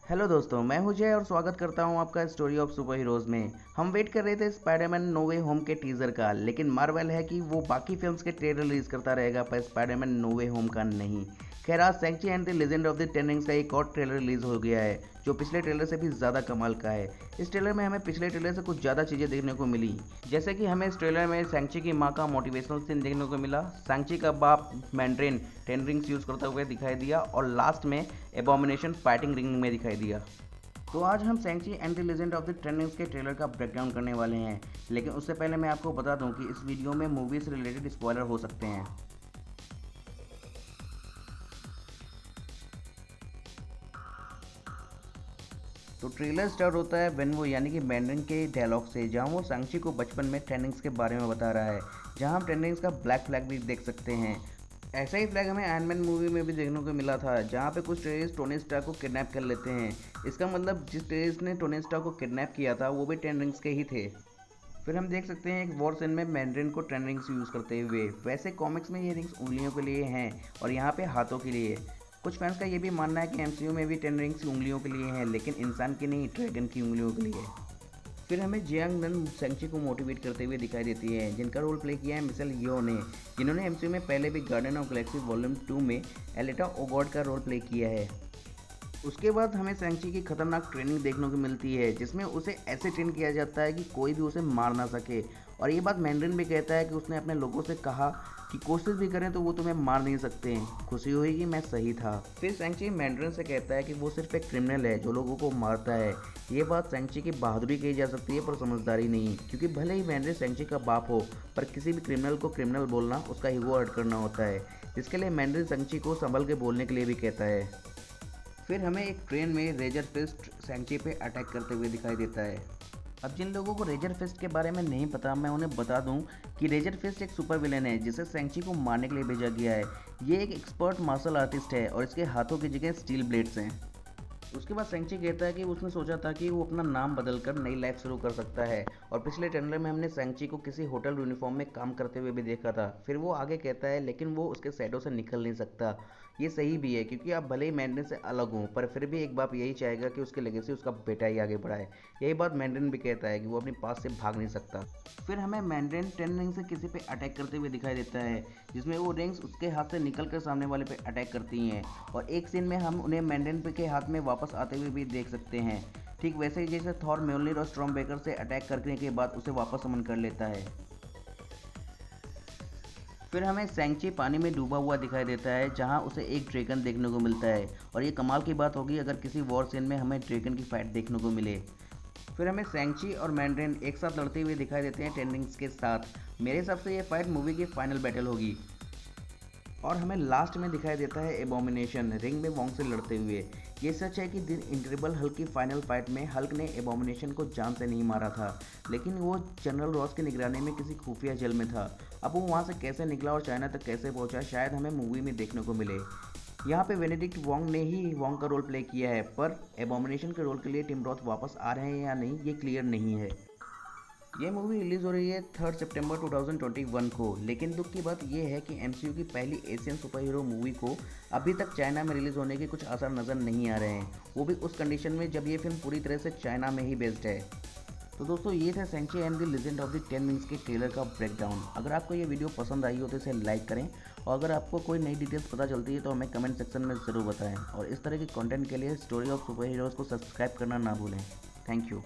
Hello दोस्तों, मैं हूं जय और स्वागत करता हूं आपका स्टोरी ऑफ सुपर हीरोज़ में। हम वेट कर रहे थे स्पाइडरमैन नो वे होम के टीज़र का, लेकिन मार्वल है कि वो बाकी फिल्म्स के ट्रेलर रिलीज़ करता रहेगा पर स्पाइडरमैन नो वे होम का नहीं। खैर, आज शैंग-ची and the legend of the ten rings का एक और ट्रेलर रिलीज़ हो गया है, जो पिछले ट्रेलर से भी ज़्यादा कमाल का है। इस ट्रेलर में हमें पिछले ट्रेलर से कुछ ज़्यादा चीज़ें देखने को मिली, जैसे कि हमें इस ट्रेलर में शैंग-ची की माँ का मोटिवेशनल सीन देखने को मिला, शैंग-ची का बाप मैंड्रिन टेन रिंग्स यूज़ करते हुए दिखाई दिया और लास्ट में एबोमिनेशन फाइटिंग रिंग में दिखाई दिया। तो आज हम शैंग-ची and the legend of the ten rings के ट्रेलर का ब्रेकडाउन करने वाले हैं, लेकिन उससे पहले मैं आपको बता दूं कि इस वीडियो में मूवी से रिलेटेड स्पॉइलर हो सकते हैं। तो ट्रेलर स्टार्ट होता है वेन वो यानी कि मैंड्रिन के डायलॉग से, जहां वो शैंग-ची को बचपन में टेन रिंग्स के बारे में बता रहा है, जहां हम टेन रिंग्स का ब्लैक फ्लैग भी देख सकते हैं। ऐसा ही फ्लैग हमें आयरन मैन मूवी में भी देखने को मिला था, जहाँ पे कुछ टेररिस्ट टोनी स्टार्क को किडनैप कर लेते हैं। इसका मतलब जिस टेररिस्ट ने टोनी स्टार्क को किडनैप किया था वो भी टेन रिंग्स के ही थे। फिर हम देख सकते हैं एक वॉर सीन में मैंड्रिन को टेन रिंग्स यूज़ करते हुए। वैसे कॉमिक्स में ये रिंग्स उंगलियों के लिए हैं और यहाँ पे हाथों के लिए। कुछ फैंस का ये भी मानना है कि एमसीयू में भी टेन रिंग्स उंगलियों के लिए हैं, लेकिन इंसान की नहीं, ड्रैगन की उंगलियों के लिए। फिर हमें जियांग नन शैंग-ची को मोटिवेट करते हुए दिखाई देती है, जिनका रोल प्ले किया है मिशेल येओ ने, जिन्होंने एमसीयू में पहले भी गार्डियन ऑफ गैलेक्सी वॉल्यूम 2 में एलेटा ओगॉड का रोल प्ले किया है। उसके बाद हमें शैंग-ची की खतरनाक ट्रेनिंग देखने को मिलती है, जिसमें उसे ऐसे ट्रेन किया जाता है कि कोई भी उसे मार ना सके। और ये बात मैंड्रिन भी कहता है कि उसने अपने लोगों से कहा कि कोशिश भी करें तो वो तुम्हें मार नहीं सकते। खुशी हुई कि मैं सही था। फिर शैंग-ची मैंड्रिन से कहता है कि वो सिर्फ एक क्रिमिनल है जो लोगों को मारता है। ये बात शैंग-ची की बहादुरी कही जा सकती है पर समझदारी नहीं, क्योंकि भले ही मैंड्रिन शैंग-ची का बाप हो, पर किसी भी क्रिमिनल को क्रिमिनल बोलना उसका ईगो हर्ट करना होता है, जिसके लिए मैंड्रिन शैंग-ची को संभल के बोलने के लिए भी कहता है। फिर हमें एक ट्रेन में रेजर फिस्ट शैंग-ची पे अटैक करते हुए दिखाई देता है। अब जिन लोगों को रेजर फिस्ट के बारे में नहीं पता, मैं उन्हें बता दूं कि रेजर फिस्ट एक सुपर विलेन है जिसे शैंग-ची को मारने के लिए भेजा गया है। ये एक एक्सपर्ट मार्शल आर्टिस्ट है और इसके हाथों की जगह स्टील ब्लेड्स हैं। उसके बाद शैंग-ची कहता है कि उसने सोचा था कि वो अपना नाम बदलकर नई लाइफ शुरू कर सकता है, और पिछले ट्रेलर में हमने शैंग-ची को किसी होटल यूनिफॉर्म में काम करते हुए भी देखा था। फिर वो आगे कहता है लेकिन वो उसके शैडो से निकल नहीं सकता। ये सही भी है, क्योंकि आप भले ही मैंड्रिन से अलग हों, पर फिर भी एक बाप यही चाहेगा कि उसके लेगेसी उसका बेटा ही आगे बढ़ाए। यही बात मैंड्रिन भी कहता है कि वो अपने पास से भाग नहीं सकता। फिर हमें मैंड्रिन टेन रिंग से किसी पे अटैक करते हुए दिखाई देता है, जिसमें वो रिंग्स उसके हाथ से निकल कर सामने वाले पे अटैक करती हैं, और एक सीन में हम उन्हें मैंड्रिन के हाथ में वापस आते हुए भी देख सकते हैं। ठीक वैसे ही जैसे थॉर म्योल्निर और स्टॉर्मब्रेकर से अटैक करने के बाद उसे वापस समन कर लेता है। फिर हमें शैंग-ची पानी में डूबा हुआ दिखाई देता है, जहां उसे एक ड्रैगन देखने को मिलता है, और ये कमाल की बात होगी अगर किसी वॉर सीन में हमें ड्रैगन की फाइट देखने को मिले। फिर हमें शैंग-ची और मैंड्रिन एक साथ लड़ते हुए दिखाई देते हैं टेन रिंग्स के साथ। मेरे हिसाब से ये फाइट मूवी की फाइनल बैटल होगी। और हमें लास्ट में दिखाई देता है एबोमिनेशन रिंग में वोंग से लड़ते हुए। ये सच है कि द इनक्रेडिबल हल्क की फाइनल फाइट में हल्क ने एबोमिनेशन को जान से नहीं मारा था, लेकिन वो जनरल रॉस की निगरानी में किसी खुफिया जेल में था। अब वो वहाँ से कैसे निकला और चाइना तक कैसे पहुँचा, शायद हमें मूवी में देखने को मिले। यहाँ पे बेनेडिक्ट वोंग ने ही वोंग का रोल प्ले किया है, पर एबोमिनेशन के रोल के लिए टिम रॉथ वापस आ रहे हैं या नहीं ये क्लियर नहीं है। ये मूवी रिलीज़ हो रही है 3 सितंबर 2021 को, लेकिन दुख की बात यह है कि एमसीयू की पहली एशियन सुपर हीरो मूवी को अभी तक चाइना में रिलीज़ होने के कुछ आसार नज़र नहीं आ रहे हैं, वो भी उस कंडीशन में जब ये फिल्म पूरी तरह से चाइना में ही बेस्ड है। तो दोस्तों, ये था शैंग-ची and the legend of the ten rings के ट्रेलर का ब्रेकडाउन। अगर आपको ये वीडियो पसंद आई हो तो इसे लाइक करें, और अगर आपको कोई नई डिटेल्स पता चलती है तो हमें कमेंट सेक्शन में ज़रूर बताएं, और इस तरह के कंटेंट के लिए स्टोरी ऑफ सुपर हीरोज़ को सब्सक्राइब करना ना भूलें। Thank you.